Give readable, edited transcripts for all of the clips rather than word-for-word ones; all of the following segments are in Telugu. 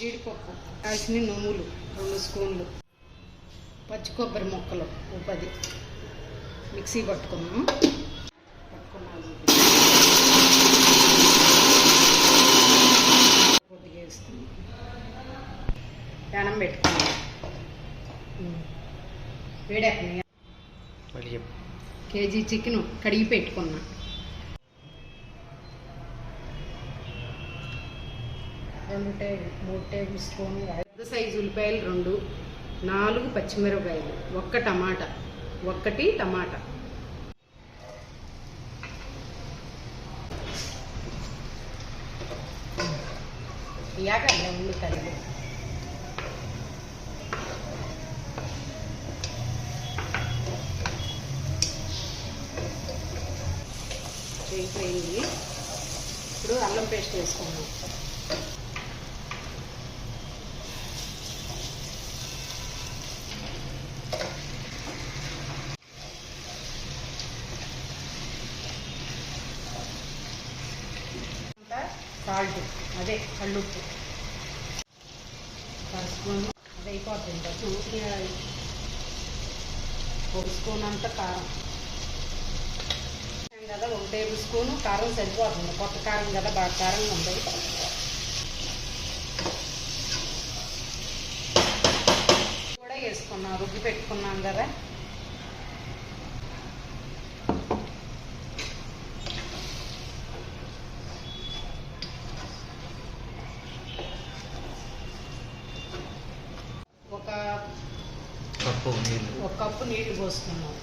జీడిపప్పు, కాసిన నువ్వులు 2 స్పూన్లు, పచ్చి కొబ్బరి ముక్కలు 10 మిక్సీ పట్టుకున్నాం. కొద్దిగా వేసుకున్నాం, పెనం పెట్టుకున్నాం. వేడెక్కని కేజీ చికెన్ కడిగి పెట్టుకున్నా. 3 టేబుల్ స్పూన్లు పెద్ద సైజు ఉల్లిపాయలు 2, 4 పచ్చిమిరపకాయలు, 1 టమాటా, 1 టమాటా. ఇయాక ఉల్లిపాయలు వేగిపోయింది. ఇప్పుడు అల్లం పేస్ట్ వేసుకున్నాం. సాల్ట్, అదే కళ్ళుప్పు 1 స్పూన్, అది అయిపోతుంది. 1 స్పూన్ అంతా కారం కదా, 1 టేబుల్ స్పూన్ కారం సరిపోతుంది. కొత్త కారం కదా, బాగా కారంగా ఉంటుంది. కూడా వేసుకున్నాం, రుబ్బి పెట్టుకున్నాం కదా. ఒక కప్పు నీళ్లు పోసుకున్నాం.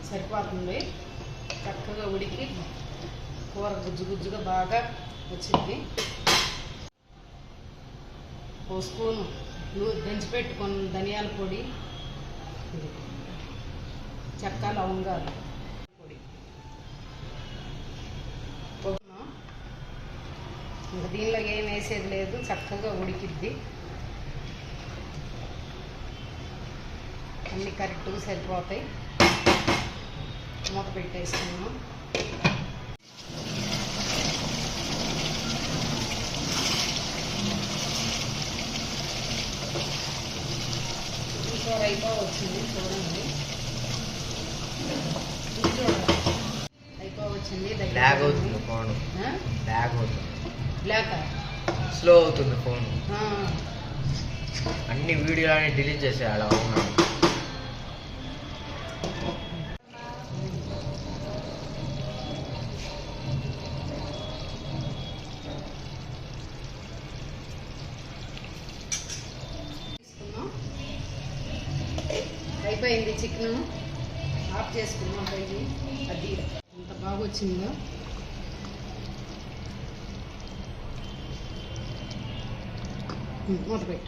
సరిపోతుంది. చక్కగా ఉడికి కూర గుజ్జు గుజ్జుగా బాగా వచ్చింది. 1 స్పూను దంచి పెట్టుకున్న ధనియాల పొడి, చెక్క లవంగాలు పొడి. ఇంకా దీనిలో ఏం వేసేది లేదు, చక్కగా ఉడికిద్ది. అన్నీ కరెక్ట్గా సరిపోతాయి. మూత పెట్టేసుకున్నాం. కూర అయిపో వచ్చింది, చూడండి. అయిపో వచ్చింది. బ్లాక్ స్లో అవుతుంది ఫోన్. అన్ని వీడియోలని డిలీట్ చేసేయాలి. అవునా, అయిపోయింది. చికెన్ ఆఫ్ చేసుకున్నాం. అది ఎంత బాగా వచ్చిందో. మూత పెట్టి